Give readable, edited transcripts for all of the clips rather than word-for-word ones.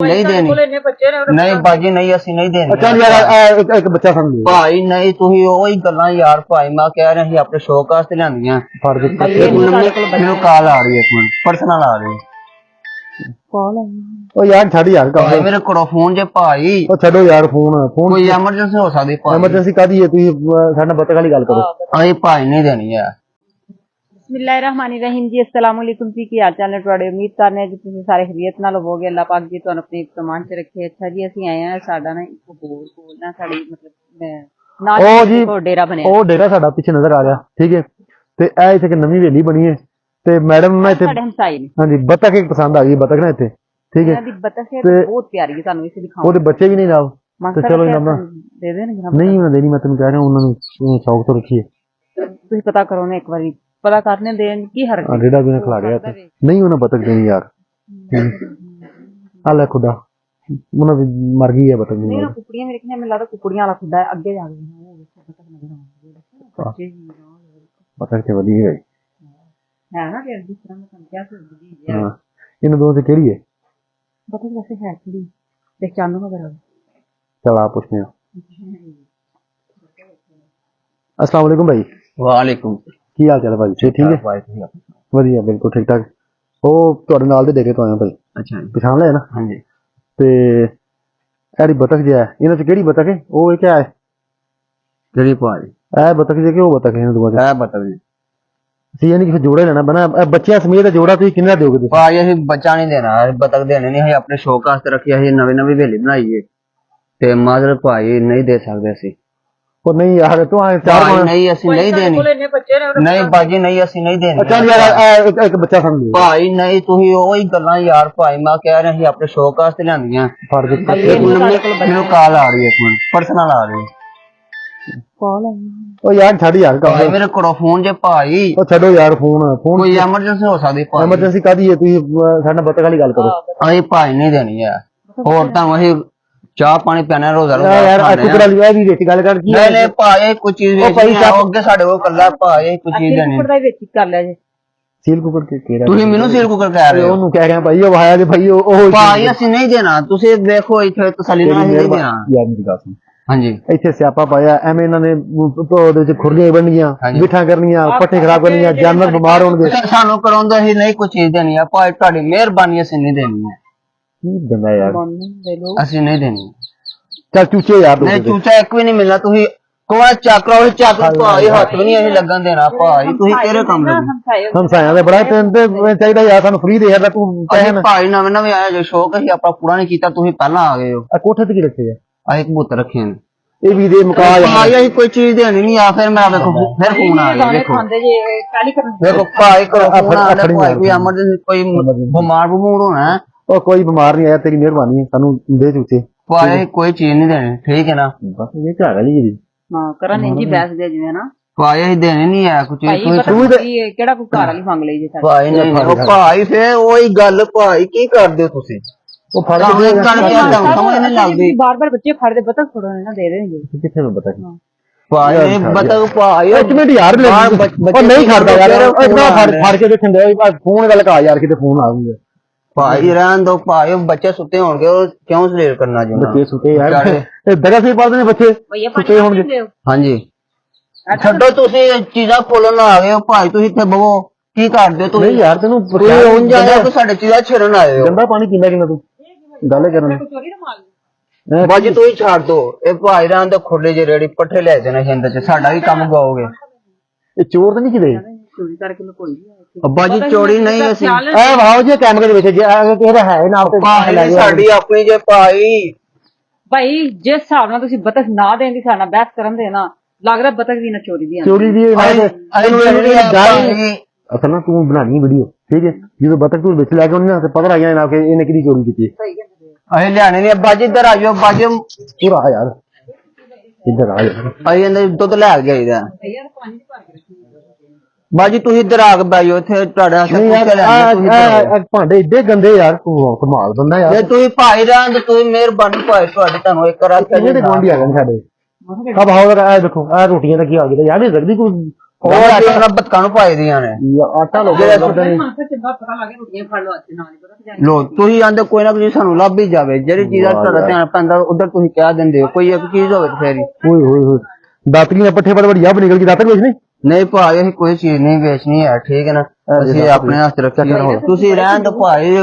नहीं देनी नहीं बाजी नहीं असि नहीं देनी चल यार एक बच्चा समझ भाई नहीं तुही ओही गल्लां यार भाई मैं कह रहा ਸੀ अपने शौक वास्ते लियांदियां फड़ दे ਮੈਨੂੰ ਕਾਲ ਆ ਰਹੀ ਹੈ ਇੱਕ ਮਿੰਟ ਪਰਸਨਲ ਆ ਰਹੀ ਹੈ ओ यार छड़ यार काम ਭਾਈ ਮੇਰੇ ਕੋਲ ਫੋਨ ਜੇ ਭਾਈ ओ छड़ो यार फोन फोन ਕੋਈ ਐਮਰਜੈਂਸੀ ਹੋ ਸਕਦੀ ਭਾਈ एमरजेंसी कादी है तुम साडे बत्तख वाली गल करो ਅਸੀਂ ਭਾਈ ਨਹੀਂ ਦੇਣੀ ਹੈ बिस्मिल्लाहिर्रहमानिर्रहीम जी अस्सलाम वालेकुम जी की हाल चाल है तुहाडे उम्मीद करने जी तुसीं सारे खैरियत नाल होवोगे अल्लाह पाक जी तुहानू अपनी कमान च रखे अच्छा जी ਅਸੀਂ ਆਏ ਆ ਸਾਡਾ ਨਾ ਇੱਕ ਹੋਰ ਕੋਲ ਨਾ ਸਾਡੀ ਮਤਲਬ ਨਾਲ जी ਇੱਕ ਡੇਰਾ ਬਣਿਆ ਉਹ ਡੇਰਾ ਸਾਡਾ ਪਿੱਛੇ ਨਜ਼ਰ ਆ ਰਿਹਾ ਠੀਕ ਹੈ ਤੇ ਇਹ ਇੱਥੇ ਇੱਕ ਨਵੀਂ ਹਵੇਲੀ ਬਣੀ ਹੈ ਤੇ ਮੈਡਮ ਨੂੰ ਨਾ ਇੱਥੇ ਸਾਡੇ ਹਮਸਾਈ ਨੇ ਹਾਂਜੀ ਬਤਖ ਇੱਕ ਪਸੰਦ ਆ ਗਈ ਬਤਖ ਨਾ ਇੱਥੇ ਠੀਕ ਹੈ ਇਹਨਾਂ ਦੀ ਬਤਖ ਹੈ ਬਹੁਤ ਪਿਆਰੀ ਹੈ ਤੁਹਾਨੂੰ ਇਸੇ ਦਿਖਾਉਂ ਉਹਦੇ ਬੱਚੇ ਵੀ ਨਹੀਂ ਨਾਲ ਤੇ ਚਲੋ ਇਹਨਾਂ ਦਾ ਦੇ ਦੇਣਗੇ ਨਹੀਂ ਮੈਂ ਦੇਣੀ ਮੈਂ ਤੈਨੂੰ ਕਹਿ ਰਿਹਾ ਉਹਨਾਂ ਨੂੰ ਸ਼ੌਕ ਤੋਂ ਰੱਖੀਏ ਤੁਸੀਂ ਪਤਾ ਕਰੋ ਨਾ ਇੱਕ ਵਾਰੀ ਪਤਾ ਕਰਨੇ ਦੇਣ ਕੀ ਹਰਕਤ ਆ ਡੇਡਾ ਵੀ ਨਾ ਖਿਲਾ ਗਿਆ ਇੱਥੇ ਨਹੀਂ ਉਹਨਾਂ ਬਤਖ ਦੇਣੀ ਯਾਰ ਆ ਲੈ ਖੁਦਾ ਉਹਨਾਂ ਦੀ ਮਰ ਗਈ ਹੈ ਬਤਖ ਨਹੀਂ ਦੀ ਨਾ ਕੁਕੜੀਆਂ ਮੇਰੇ ਕਿਨੇ ਮੈਨੂੰ ਲੱਗਦਾ ਕੁਕੜੀਆਂ ਵਾਲਾ ਖੁੱਡਾ ਹੈ ਅੱਗੇ ਜਾ ਕੇ ਉਹ ਬਤਖ ਨਜ਼ਰ ਆਉਂਦੀ ਬਤਖ ਤੇ ਵਧੀ ਹੈ ਹੈ ਨਾ ਕਿ ਜਿਸ ਤਰ੍ਹਾਂ ਮੈਂ ਸਮਝਿਆ ਸੀ ਹਾਂ ਇਹਨਾਂ ਦੋਵਾਂ ਤੇ ਕਿਹੜੀ ਹੈ ਬਤਖ ਵੈਸੇ ਹੈ ਕਿਹੜੀ ਦੇਖ ਚਾਨੂ ਮਗਰ ਚਲ ਆ ਪੁੱਛਦੇ ਆ अस्सलाम वालेकुम भाई ਵਾਲੇਕੁਮ ਕੀ ਹਾਲ ਚਾਲ ਹੈ ਭਾਈ ਠੀਕ ਹੈ ਭਾਈ ਤੁਸੀਂ ਵਧੀਆ ਬਿਲਕੁਲ ਠੀਕ ਠਾਕ ਉਹ ਤੁਹਾਡੇ ਨਾਲ ਦੇ ਦੇਖੇ ਤੋਂ ਆਇਆ ਭਾਈ ਅੱਛਾ ਪਛਾਣ ਲਿਆ ਨਾ ਹਾਂਜੀ ਤੇ ਇਹਦੀ ਬਤਖ ਜਿਹਾ ਇਹਨਾਂ ਚ ਕਿਹੜੀ ਬਤਖ ਹੈ ਉਹ ਇਹ ਕਿਆ ਹੈ ਜਿਹੜੀ ਭਾਈ ਇਹ ਬਤਖ ਜੇ ਕਿ ਉਹ ਬਤਖ ਹੈ ਇਹਨਾਂ ਦੋਵਾਂ ਚ ਇਹ ਬਤਾ ਜੀ ਸੀ ਯਾਨੀ ਕਿ ਜੋੜਾ ਲੈਣਾ ਬਣਾ ਇਹ ਬੱਚਿਆਂ ਸਮੇਤ ਜੋੜਾ ਤੁਸੀਂ ਕਿੰਨਾ ਦਿਓਗੇ ਤੁਸੀਂ ਭਾਈ ਅਸੀਂ ਬੱਚਾ ਨਹੀਂ ਦੇਣਾ ਬਤਕ ਦੇਣੇ ਨਹੀਂ ਅਸੀਂ ਆਪਣੇ ਸ਼ੌਕ ਵਾਸਤੇ ਰੱਖੀ ਅਸੀਂ ਨਵੀਂ ਨਵੀਂ ਹਵੇਲੀ ਬਣਾਈਏ ਤੇ ਮਾਦਰ ਭਾਈ ਨਹੀਂ ਦੇ ਸਕਦੇ ਅਸੀਂ ਉਹ ਨਹੀਂ ਯਾਰ ਤੂੰ ਆ ਚਾਰ ਭਾਈ ਨਹੀਂ ਅਸੀਂ ਨਹੀਂ ਦੇਣੀ ਨਹੀਂ ਬਾਜੀ ਨਹੀਂ ਅਸੀਂ ਨਹੀਂ ਦੇਣੀ ਚੱਲ ਯਾਰ ਇੱਕ ਬੱਚਾ ਸਮਝ ਭਾਈ ਨਹੀਂ ਤੁਸੀਂ ਉਹੀ ਗੱਲਾਂ ਯਾਰ ਭਾਈ ਮੈਂ ਕਹਿ ਰਿਹਾ ਸੀ ਆਪਣੇ ਸ਼ੌਕ ਵਾਸਤੇ ਲਿਆਂਦੀਆਂ ਫੜ ਦੇ ਮੈਨੂੰ ਕਾਲ ਆ ਰਹੀ ਹੈ ਇੱਕ ਮਿੰਟ ਪਰਸਨਲ ਆ ਰਹੀ ਹੈ ਉਹ ਯਾਰ ਛੱਡ ਯਾਰ ਕੰਮ ਭਾਈ ਮੇਰੇ ਕੋਲ ਫੋਨ ਜੇ ਭਾਈ ਉਹ ਛੱਡੋ ਯਾਰ ਫੋਨ ਕੋਈ ਐਮਰਜੈਂਸੀ ਹੋ ਸਕਦੀ ਭਾਈ ਐਮਰਜੈਂਸੀ ਕਾਦੀ ਹੈ ਤੁਸੀਂ ਸਾਡਾ ਬਤਖ ਵਾਲੀ ਗੱਲ ਕਰੋ ਅਸੀਂ ਭਾਈ ਨਹੀਂ ਦੇਣੀ ਹੈ ਹੋਰ ਤਾਂ ਅਸੀਂ ਚਾਹ ਪਾਣੀ ਪਿਆਣਾ ਰੋਜ਼ਾ ਯਾਰ ਕੁਕੜਾ ਲਿਆ ਵੀ ਵਿੱਚ ਗੱਲ ਕਰ ਕੀ ਨਹੀਂ ਨਹੀਂ ਭਾਈ ਕੋਈ ਚੀਜ਼ ਵੇਚਣੀ ਹੈ ਉਹ ਅੱਗੇ ਸਾਡੇ ਕੋਲ ਕੱਲਾ ਭਾਈ ਕੋਈ ਚੀਜ਼ ਦੇਣੀ ਕੁਕੜ ਦਾ ਵਿੱਚ ਕਰ ਲਿਆ ਜੇ ਸੀਲ ਕੁਕੜ ਕੇ ਕਿਹੜਾ ਤੁਸੀਂ ਮੈਨੂੰ ਸੀਲ ਕੁਕਰ ਕਹਿ ਰਹੇ ਹੋ ਉਹਨੂੰ ਕਹਿ ਰਿਹਾ ਭਾਈ ਉਹ ਆਇਆ ਤੇ ਭਾਈ ਉਹ ਭਾਈ ਅਸੀਂ ਨਹੀਂ ਦੇਣਾ ਤੁਸੀਂ ਦੇਖੋ ਇੱਥੇ ਤਸੱਲੀ ਨਾਲ ਨਹੀਂ ਦੇਣਾ ਯਾਰ ਮੇਰੀ ਗੱਲ ਸੁਣ ਹਾਂਜੀ ਇੱਥੇ ਸਿਆਪਾ ਪਾਇਆ ਐਵੇਂ ਇਹਨਾਂ ਨੇ ਉਹਦੇ ਵਿੱਚ ਖੁਰਲੀਆਂ ਬਣਨੀਆਂ ਮਿੱਠਾ ਕਰਨੀਆਂ ਪੱਠੇ ਖਰਾਬ ਕਰਨੀਆਂ ਜਾਨਵਰ ਬਿਮਾਰ ਹੋਣਗੇ ਸਾਨੂੰ ਕਰਾਉਂਦਾ ਹੀ ਨਹੀਂ ਕੋਈ ਚੀਜ਼ ਦੇਣੀ ਆ ਭਾਈ ਤੁਹਾਡੀ ਮਿਹਰਬਾਨੀ ਅਸੀਂ ਨਹੀਂ ਦੇਣੀ ਹੈ ਕੀ ਦਿੰਦਾ ਯਾਰ ਅਸੀਂ ਨਹੀਂ ਦੇਣੀ ਚੱਲ ਚੂਚੇ ਯਾਰ ਨਹੀਂ ਚੂਚਾ ਇੱਕ ਵੀ ਨਹੀਂ ਮਿਲਣਾ ਤੁਸੀਂ ਕੋਆ ਚੱਕ ਲਓ ਚੱਕ ਭਾਈ ਹੱਥ ਵੀ ਨਹੀਂ ਅਸੀਂ ਲੱਗਣ ਦੇਣਾ ਭਾਈ ਤੁਸੀਂ ਕਿਹੜੇ ਕੰਮ ਲੱਗੇ ਹਮਸਾਇਆ ਦੇ ਬੜਾ ਤੈਨੂੰ ਤੇ ਚਾਹੀਦਾ ਯਾਰ ਸਾਨੂੰ ਫ੍ਰੀ ਦੇ ਯਾਰ ਤੂੰ ਅਸੀਂ ਭਾਈ ਨਵੇਂ ਨਵੇਂ ਆਇਆ ਜੋ ਸ਼ੌਕ ਅਸੀਂ ਆਪਣਾ ਪੂਰਾ ਨਹੀਂ ਕੀਤਾ ਤੁਸੀਂ ਪਹਿਲਾਂ ਆ ਗਏ ਹੋ ਆ ਕੋਠੇ ਤੇ ਕੀ ਰੱਖੇ ਆ ਅਸੀਂ ਕਬੂਤਰ ਰੱਖੇ ਨੇ ਇਹ ਵੀ ਦੇ ਮੁਕਾ ਭਾਈ ਅਸੀਂ ਕੋਈ ਚੀਜ਼ ਦੇਣੀ ਨਹੀਂ ਆ ਫਿਰ ਮੈਂ ਵੇਖੋ ਫਿਰ ਫੋਨ ਆ ਗਿਆ ਦੇਖੋ ਖਾਂਦੇ ਜੇ ਕਾਲੀ ਕਰਨ ਦੇਖੋ ਭਾਈ ਕੋਲ ਫੋਨ ਆ ਰਿਹਾ ਭਾਈ ਕੋਈ ਐਮਰਜੈਂਸੀ ਕੋਈ ਬਿਮਾਰ ਹੋਣਾ ਉਹ ਕੋਈ ਬਿਮਾਰ ਨਹੀਂ ਆਇਆ ਤੇਰੀ ਮਿਹਰਬਾਨੀ ਸਾਨੂੰ ਦੇ ਚੂਚੇ ਭਾਈ ਕੋਈ ਚੀਜ਼ ਨਹੀਂ ਦੇਣੀ ਠੀਕ ਹੈ ਨਾ ਬਸ ਇਹ ਝਾੜ ਲਈ ਜੀ ਹਾਂ ਕਰਨ ਇੰਜੀ ਬੈਸ ਦੇ ਜਿਵੇਂ ਨਾ ਭਾਈ ਅਸੀਂ ਦੇਣੀ ਨਹੀਂ ਆ ਕੁਝ ਤੁਸੀਂ ਕਿਹੜਾ ਕੋਈ ਘਰ ਵਾਲੀ ਮੰਗ ਲਈ ਜੇ ਸਾਡੇ ਭਾਈ ਨਹੀਂ ਭਾਈ ਫੇਰ ਉਹੀ ਗੱਲ ਭਾਈ ਕੀ ਕਰਦੇ ਹੋ ਤੁਸੀਂ ਉਹ ਫੜ ਕੇ ਸਮਝ ਨਹੀਂ ਲੱਗਦੀ ਬਾਰ-ਬਾਰ ਬੱਚੇ ਫੜਦੇ ਪਤਾ ਥੋੜਾ ਨਾ ਦੇ ਦੇਣਗੇ ਕਿੱਥੇ ਨੂੰ ਪਤਾ ਭਾਈ ਬਤਾ ਭਾਈ ਇੱਕ ਮਿੰਟ ਯਾਰ ਉਹ ਨਹੀਂ ਖੜਦਾ ਯਾਰ ਇਦਾਂ ਫੜ ਕੇ ਦੇਖਣ ਦੇ ਫੋਨ ਗੱਲ ਕਾ ਯਾਰ ਕਿਤੇ ਫੋਨ ਆ ਗੂਗਾ ਭਾਈ ਰਹਿਣ ਦੋ ਭਾਈ ਬੱਚੇ ਸੁੱਤੇ ਹੋਣਗੇ ਉਹ ਕਿਉਂ ਸਲੇਟ ਕਰਨਾ ਚਾਹੁੰਦਾ ਬੱਚੇ ਸੁੱਤੇ ਯਾਰ ਇਹ ਦਗਾ ਸੇ ਪੜਦੇ ਨੇ ਬੱਚੇ ਸੁੱਤੇ ਹੋਣਗੇ ਹਾਂਜੀ ਛੱਡੋ ਤੁਸੀਂ ਚੀਜ਼ਾਂ ਖੋਲਣ ਆ ਗਏ ਹੋ ਭਾਈ ਤੁਸੀਂ ਇੱਥੇ ਬਵੋ ਕੀ ਕਰਦੇ ਹੋ ਤੁਸੀਂ ਨਹੀਂ ਯਾਰ ਤੈਨੂੰ ਉਂਝ ਆਇਆ ਕਿ ਸਾਡੇ ਚੀਜ਼ਾਂ ਛੇੜਨ ਆਏ ਹੋ ਗੰਦਾ ਪਾਣੀ ਪੀਂਦਾ ਕਿੰਨਾ ਤੂੰ ਗੱਲ ਕਰਨ ਚੋਰੀ ਨਾ ਮਾਰ ਬਾਜੀ ਤੂੰ ਹੀ ਛੱਡ ਦੋ ਇਹ ਭਾਈ ਰਹਿਣ ਦੋ ਖੁੱਲੇ ਜੇ ਰੇੜੀ ਪੱਠੇ ਲੈ ਜਾਣਾ ਹਿੰਦ ਚ ਸਾਡਾ ਵੀ ਕੰਮ ਗਾਓਗੇ ਇਹ ਚੋਰ ਤਾਂ ਨਹੀਂ ਕਿਤੇ ਚੋਰੀ ਕਰਕੇ ਮੈਂ ਕੋਈ ਅੱਬਾ ਜੀ ਚੋਰੀ ਨਹੀਂ ਅਸੀਂ ਐ ਵਾਓ ਜੇ ਕੈਮਰੇ ਦੇ ਵਿੱਚ ਜੇ ਇਹਦਾ ਹੈ ਨਾ ਭਾਈ ਸਾਡੀ ਆਪਣੀ ਜੇ ਭਾਈ ਭਾਈ ਜਿਸ ਹਿਸਾਬ ਨਾਲ ਤੁਸੀਂ ਬਤਖ ਨਾ ਦੇਣ ਦੀ ਸਾਡਾ ਬਹਿਸ ਕਰਨ ਦੇ ਨਾ ਲੱਗਦਾ ਬਤਖ ਵੀ ਨਾ ਚੋਰੀ ਦੀ ਚੋਰੀ ਦੀ ਅਸਲ ਨਾ ਤੂੰ ਬਣਾਣੀ ਵੀਡੀਓ ਠੀਕ ਹੈ ਜਦੋਂ ਬਤਖ ਤੂੰ ਵਿੱਚ ਲੈ ਕੇ ਆਉਣੀ ਨਾ ਤੇ ਪਤਾ ਲੱਗ ਜਾਣਾ ਕਿ ਇਹਨੇ ਕਿਹਦੀ ਚੋਰੀ ਕੀਤੀ ਅਸੀਂ ਲਿਆਣੇ ਨਹੀਂ ਅੱਬਾ ਜੀ ਇੱਧਰ ਆ ਜਾਓ ਬਾਜੀ ਪੂਰਾ ਆ ਯਾਰ ਇੱਧਰ ਆ ਯਾਰ ਅਸੀਂ ਇਹਦੇ ਦੁੱਧ ਲੈ ਕੇ ਆਈਦਾ ਬਾਜੀ ਤੁਸੀਂ ਇੱਧਰ ਆ ਕੇ ਬੈਜੋ ਇੱਥੇ ਤੁਹਾਡਾ ਭਾਂਡੇ ਏਡੇ ਗੰਦੇ ਯਾਰ ਕਮਾਲ ਬੰਦਾ ਯਾਰ ਜੇ ਤੁਸੀਂ ਭਾਈ ਰਹਿਣ ਤੁਸੀਂ ਮਿਹਰਬਾਨੀ ਭਾਈ ਤੁਹਾਡੀ ਤੁਹਾਨੂੰ ਇੱਕ ਰਾਤ ਜਿਹੜੇ ਗਵਾਂਢੀ ਆ ਗਏ ਸਾਡੇ ਅਬ ਹਾਉ ਇਹ ਦੇਖੋ ਆ ਰੋਟੀਆਂ ਦਾ ਕੀ ਹਾਲ ਕੀਤਾ ਯਾਰ ਇਹ ਲੱਗਦੀ ਕੋਈ ਉਹ ਆਪਣਾ ਬਤਕਾਂ ਨੂੰ ਪਾਈ ਦੀਆਂ ਨੇ ਆਟਾ ਲੋਕ ਲੋ ਤੁਸੀਂ ਆਂਦੇ ਕੋਈ ਨਾ ਕੋਈ ਸਾਨੂੰ ਲੱਭ ਹੀ ਜਾਵੇ ਜਿਹੜੀ ਚੀਜ਼ ਦਾ ਤੁਹਾਡਾ ਧਿਆਨ ਪੈਂਦਾ ਉਧਰ ਤੁਸੀਂ ਕਹਿ ਦਿੰਦੇ ਹੋ ਕੋਈ ਇੱਕ ਚੀਜ਼ ਹੋਵੇ ਫੇਰ ਹੀ ਓਏ ਹੋਏ ਹੋਏ ਦਾਤਰੀ ਨੇ ਪੱਠੇ ਬੜ ਵੱਡੀਆਂ ਨਿਕਲ ਗਈ ਦਾਤਰ ਵੇਚਣੀ ਨਹੀਂ ਭਾਈ ਅਸੀਂ ਕੋਈ ਚੀਜ਼ ਨਹੀਂ ਵੇਚਣੀ ਹੈ ਠੀਕ ਹੈ ਨਾ ਅਸੀਂ ਆਪਣੇ ਹੱਥ ਰੱਖੀ ਤੁਸੀਂ ਰਹਿਣ ਤੋਂ ਭਾਈ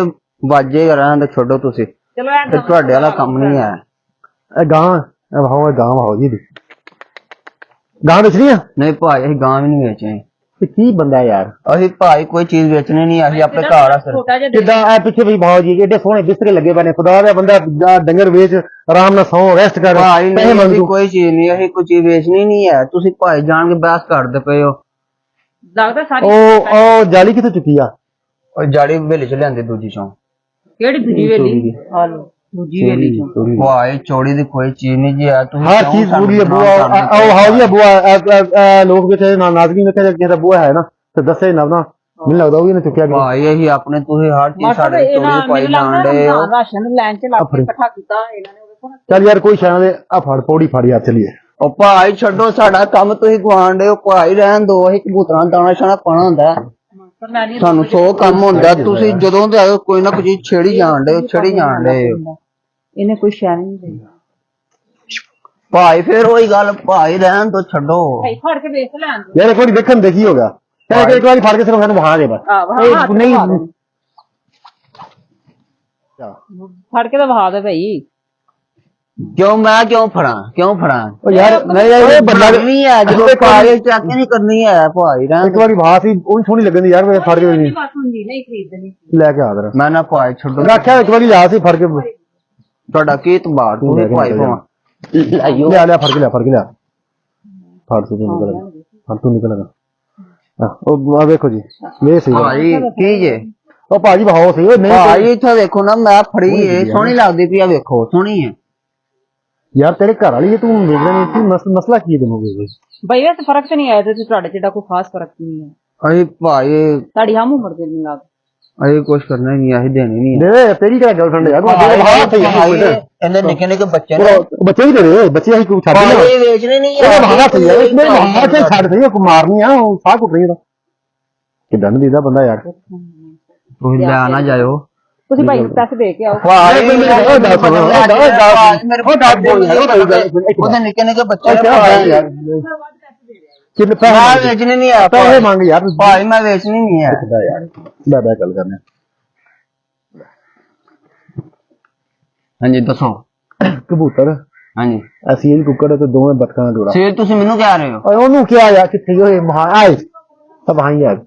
ਵਾਜੇ ਰਹਿਣ ਤੋਂ ਛੱਡੋ ਤੁਸੀਂ ਤੇ ਤੁਹਾਡੇ ਵਾਲਾ ਕੰਮ ਨਹੀਂ ਹੈ ਇਹ ਗਾਂ ਭਾਓ ਗਾਂ ਭਾਓ ਜੀ ਗਾਂ ਵੇਚਣੀ ਆ ਨਹੀਂ ਭਾਈ ਅਸੀਂ ਗਾਂ ਵੀ ਨਹੀਂ ਵੇਚਣੀ ਤੇ ਕੀ ਬੰਦਾ ਯਾਰ ਅਸੀਂ ਭਾਈ ਕੋਈ ਚੀਜ਼ ਵੇਚਣੀ ਨਹੀਂ ਅਸੀਂ ਆਪਣੇ ਘਰ ਆ ਸਰ ਕਿੱਦਾਂ ਆ ਪਿੱਛੇ ਵੀ ਭਾਓ ਜੀ ਏਡੇ ਸੋਹਣੇ ਬਿਸਤਰੇ ਲੱਗੇ ਪਏ ਨੇ ਖੁਦਾ ਦਾ ਬੰਦਾ ਡੰਗਰ ਵੇਚ ਆਰਾਮ ਨਾਲ ਸੌ ਰੈਸਟ ਕਰ ਭਾਈ ਨਹੀਂ ਕੋਈ ਚੀਜ਼ ਨਹੀਂ ਅਸੀਂ ਕੋਈ ਚੀਜ਼ ਵੇਚਣੀ ਨਹੀਂ ਹੈ ਤੁਸੀਂ ਭਾਈ ਜਾਣ ਕੇ ਬਹਿਸ ਕਰਦੇ ਪਏ ਹੋ ਲੱਗਦਾ ਸਾਰੀ ਉਹ ਜਾਲੀ ਕਿੱਥੇ ਚੁੱਕੀ ਆ ਉਹ ਜਾੜੀ ਵੇਲੇ ਚ ਲਿਆਂਦੇ ਦੂਜੀ ਚੋਂ ਕਿਹੜੀ ਦੂਜੀ ਵੇਲੀ ਹਾਲੋ ਦੂਜੀ ਵੇਲੀ ਚੋਂ ਭਾਈ ਚੋੜੀ ਦੀ ਕੋਈ ਚੀਜ਼ ਨਹੀਂ ਜੀ ਆ ਤੁਸੀਂ ਹਰ ਚੀਜ਼ ਪੂਰੀ ਹੈ ਬੁਆ ਉਹ ਹਾਉ ਜੀ ਬੁਆ ਲੋਕ ਵਿੱਚ ਨਾਜ਼ਰੀ ਵਿੱਚ ਜਿਹੜਾ ਬੁਆ ਹੈ ਨਾ ਤੇ ਦੱਸੇ ਨਾ ਮੈਨੂੰ ਲੱਗਦਾ ਉਹ ਵੀ ਨੇ ਚੁੱਕਿਆ ਗਿਆ ਭਾਈ ਅਸੀਂ ਆਪਣੇ ਤੁਸੀਂ ਹਰ ਚੀਜ਼ ਸਾਡੇ ਚੋੜੀ ਪਾਈ ਜਾਂਦੇ ਹੋ ਰਾਸ਼ਨ ਲੈਣ ਚ ਲੱਗ ਕੇ ਇਕੱਠਾ ਕੀਤਾ ਇਹਨਾਂ ਨੇ ਵੇਖੋ ਨਾ ਚੱਲ ਯਾਰ ਕੋਈ ਸ਼ਾਨ ਦੇ ਆ ਫੜ ਪੌੜੀ ਫੜ ਯਾਰ ਚਲੀਏ ਉਹ ਭਾਈ ਛੱਡੋ ਸਾਡਾ ਕੰਮ ਤੁਸੀਂ ਗਵਾਂਡੇ ਹੋ ਭਾਈ ਰਹਿਣ ਦੋ ਅਸੀਂ ਕਬੂਤਰਾਂ ਦਾਣਾ ਛਾਣਾ ਪਾਣਾ ਹੁੰਦਾ ਸਾਨੂੰ 100 ਕੰਮ ਹੁੰਦਾ ਤੁਸੀਂ ਜਦੋਂ ਦੇ ਆਏ ਕੋਈ ਨਾ ਕੋਈ ਛੇੜੀ ਜਾਣਦੇ ਇਹਨੇ ਕੋਈ ਸ਼ੈ ਨਹੀਂ ਲਈ ਭਾਈ ਫੇਰ ਉਹੀ ਗੱਲ ਭਾਈ ਰਹਿਣ ਤੋਂ ਛੱਡੋ ਭਾਈ ਫੜ ਕੇ ਵੇਖ ਲੈਣ ਯਾਰ ਇੱਕ ਵਾਰੀ ਦੇਖਣ ਦੇਖੀ ਹੋਗਾ ਇੱਕ ਵਾਰੀ ਫੜ ਕੇ ਸਿਰਫ ਸਾਨੂੰ ਵਹਾ ਦੇ ਬਸ ਨਹੀਂ ਫੜ ਕੇ ਤਾਂ ਵਹਾ ਦੇ ਭਾਈ ਕਿਉਂ ਫੜਾਂ ਉਹ ਯਾਰ ਨਹੀਂ ਯਾਰ ਬੰਦਾ ਨਹੀਂ ਹੈ ਜਦੋਂ ਕਾਰੇ ਚੱਕ ਨਹੀਂ ਕਰਨੀ ਹੈ ਭਾਈ ਰਹਿਣ ਇੱਕ ਵਾਰੀ ਵਹਾ ਸੀ ਉਹ ਸੋਹਣੀ ਲੱਗਣ ਯਾਰ ਮੈਂ ਫੜ ਕੇ ਨਹੀਂ ਨਹੀਂ ਖਰੀਦਣੀ ਲੈ ਕੇ ਆ ਦਰ ਮੈਂ ਨਾ ਭਾਈ ਛੱਡੋ ਰੱਖਿਆ ਇੱਕ ਵਾਰੀ ਲਿਆ ਸੀ ਫੜ ਕੇ ਤੁਹਾਡਾ ਕੀ ਤਬਾਰ ਤੂੰ ਭਾਈ ਭਾਵਾਂ ਲਿਆ ਫੜ ਕੇ ਲਿਆ ਫੜ ਤੂੰ ਨਿਕਲੇਗਾ ਉਹ ਆ ਵੇਖੋ ਜੀ ਇਹ ਸਹੀ ਭਾਈ ਕੀ ਜੇ ਉਹ ਭਾਜੀ ਭਾਓ ਸਹੀ ਉਹ ਨਹੀਂ ਭਾਈ ਇੱਥੇ ਦੇਖੋ ਨਾ ਮੈਂ ਫੜੀ ਏ ਸੋਹਣੀ ਲੱਗਦੀ ਪਈ ਆ ਵੇਖੋ ਸੋਹਣੀ ਹੈ ਯਾਰ ਤੇਰੇ ਘਰ ਵਾਲੀ ਤੂੰ ਵੇਖ ਰਿਹਾ ਨਹੀਂ ਮਸਲਾ ਕੀ ਦੇਮੋਗੇ ਭਾਈ ਵੈਸੇ ਫਰਕ ਤੇ ਨਹੀਂ ਆਇਆ ਤੇ ਤੁਹਾਡੇ ਜਿਹੜਾ ਕੋਈ ਖਾਸ ਫਰਕ ਨਹੀਂ ਹੈ ਅਰੇ ਭਾਈ ਤੁਹਾਡੀ ਹਮ ਉਮਰ ਦੇ ਨਹੀਂ ਲੱਗ ਅਰੇ ਕੁਛ ਕਰਨਾ ਹੀ ਨਹੀਂ ਆਹੀ ਦੇਣੀ ਨਹੀਂ ਦੇ ਤੇਰੀ ਕਿਹੜਾ ਗਰਲਫ੍ਰੈਂਡ ਯਾਰ ਇਹਨੇ ਨਿੱਕੇ ਬੱਚੇ ਨੇ ਬੱਚੇ ਵੀ ਤੇਰੇ ਬੱਚੇ ਅਸੀਂ ਛੱਡ ਭਾਈ ਵੇਚਣੇ ਨਹੀਂ ਇਹ ਬਹਾਨਾ ਸਹੀ ਹੈ ਇਸਨੇ ਬਹਾਨਾ ਤੇ ਛੱਡ ਸਹੀ ਕੋ ਮਾਰਨੀ ਆ ਉਹ ਸਾਹ ਕੁੱਟ ਰਹੀ ਦਾ ਕਿਦਾਂ ਦੀਦਾ ਬੰਦਾ ਯਾਰ ਤੁਸੀਂ ਲੈ ਨਾ ਜਾਇਓ ਤੁਸੀਂ ਭਾਈ ਪੈਸੇ ਦੇ ਕੇ ਆਓ ਉਹਦੇ ਨਿੱਕੇ ਬੱਚੇ ਯਾਰ ਕਿੰਨੇ ਪੈਸੇ ਵੇਚਣੇ ਨਹੀਂ ਆ ਪੈਸੇ ਮੰਗ ਯਾਰ ਭਾਈ ਮੈਂ ਵੇਚਣੀ ਨਹੀਂ ਹੈ ਯਾਰ ਲੈ ਗੱਲ ਕਰਨੇ ਹਾਂਜੀ ਦੱਸੋ ਕਬੂਤਰ ਹਾਂਜੀ ਅਸੀਂ ਇਹ ਕੁੱਕੜ ਤੇ ਦੋਵੇਂ ਬੱਤਕਾਂ ਦਾ ਜੋੜਾ ਸੇਲ ਤੁਸੀਂ ਮੈਨੂੰ ਕਹਿ ਰਹੇ ਹੋ ਓਏ ਉਹਨੂੰ ਕਿਹਾ ਯਾਰ ਕਿੱਥੇ ਹੋਏ ਮਹਾ ਆਏ ਸਭ ਆਈ ਯਾਰ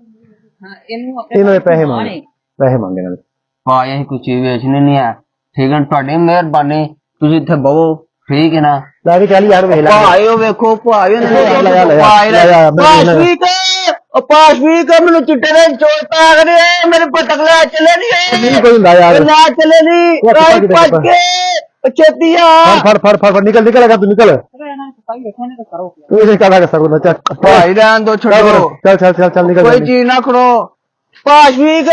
ਇਹਨਾਂ ਦੇ ਪੈਸੇ ਮੰਗੇ ਇਹਨਾਂ ਦੇ ਭਾਈ ਅਸੀਂ ਕੋਈ ਚੀਜ਼ ਵੇਚਣੀ ਨਹੀਂ ਹੈ ਠੀਕ ਹੈ ਤੁਹਾਡੀ ਮਿਹਰਬਾਨੀ ਤੁਸੀਂ ਇੱਥੇ ਬਵੋ ਠੀਕ ਹੈ ਨਾ ਲੈ ਕੇ ਚੱਲ ਯਾਰ ਵੇਖ ਲੈ ਭਾਈ ਉਹ ਵੇਖੋ ਭਾਈ ਪਾਸ਼ਵੀਕ ਮੈਨੂੰ ਚਿੱਟੇ ਦੇ ਚੋਲ ਪਾ ਰਹੇ ਮੇਰੇ ਪਟਕ ਲੈ ਚਲੇ ਨਹੀਂ ਕੋਈ ਹੁੰਦਾ ਯਾਰ ਨਾ ਚਲੇ ਨਹੀਂ ਭੱਜ ਕੇ ਛੇਤੀ ਆ ਫੜ ਨਿਕਲ ਲਗਾ ਤੂੰ ਨਿਕਲ ਤੂੰ ਇਹ ਕਾਹਦਾ ਕਰ ਸਕਦਾ ਚੱਲ ਭਾਈ ਰਹਿਣ ਦੋ ਛੱਡੋ ਚੱਲ ਨਿਕਲ ਕੋਈ ਚੀਜ਼ ਨਾ ਕਰੋ ਪਾਸ਼ਵੀਕ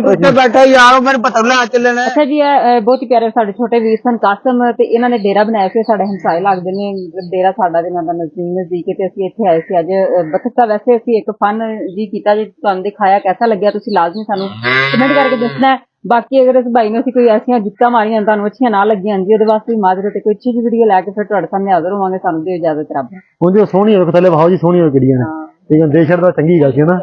ਉੱਤੇ ਬੈਠਾ ਯਾਰ ਮੇਰੇ ਪਤਕ ਲੈ ਚੱਲੇ ਨੇ ਅੱਛਾ ਜੀ ਬਹੁਤ ਹੀ ਪਿਆਰੇ ਸਾਡੇ ਛੋਟੇ ਵੀਰ ਸਨ ਕਾਸਮ ਤੇ ਇਹਨਾਂ ਨੇ ਡੇਰਾ ਬਣਾਇਆ ਸੀ ਸਾਡੇ ਹਮਸਾਏ ਲੱਗਦੇ ਨੇ ਡੇਰਾ ਸਾਡਾ ਦੇ ਨਾਲ ਦਾ ਨਜ਼ਦੀਕ ਤੇ ਅਸੀਂ ਇੱਥੇ ਆਏ ਸੀ ਅੱਜ ਬਖਤਾ ਵੈਸੇ ਅਸੀਂ ਇੱਕ ਫਨ ਜੀ ਕੀਤਾ ਜੀ ਤੁਹਾਨੂੰ ਦਿਖਾਇਆ ਕਿਹਦਾ ਲੱਗਿਆ ਤੁਸੀਂ ਲਾਜ਼ਮੀ ਸਾਨੂੰ ਕਮੈਂਟ ਕਰਕੇ ਦੱਸਣਾ ਬਾਕੀ ਅਗਰ ਇਸ ਭਾਈ ਨੂੰ ਅਸੀਂ ਕੋਈ ਐਸੀਆਂ ਜੁੱਤਾਂ ਮਾਰੀਆਂ ਤੁਹਾਨੂੰ ਅੱਛੀਆਂ ਨਾ ਲੱਗੀਆਂ ਜੀ ਉਹਦੇ ਵਾਸਤੇ ਮਾਜ਼ਰਤ ਤੇ ਕੋਈ ਅੱਛੀ ਜਿਹੀ ਵੀਡੀਓ ਲੈ ਕੇ ਫਿਰ ਤੁਹਾਡੇ ਸਾਹਮਣੇ ਹਾਜ਼ਰ ਹੋਵਾਂਗੇ ਸਾਨੂੰ ਦਿਓ ਇਜਾਜ਼ਤ ਰੱਬ ਉਹ ਜੋ ਸੋਹਣੀ ਹੋ ਥੱਲੇ ਭਾਓ ਜੀ ਸੋਹਣੀ ਹੋ ਕਿਹੜੀਆਂ ਨੇ ਠੀਕ ਹੈ ਦੇਸ਼ਰ ਦਾ ਚੰਗੀ ਗੱਲ ਸੀ ਨਾ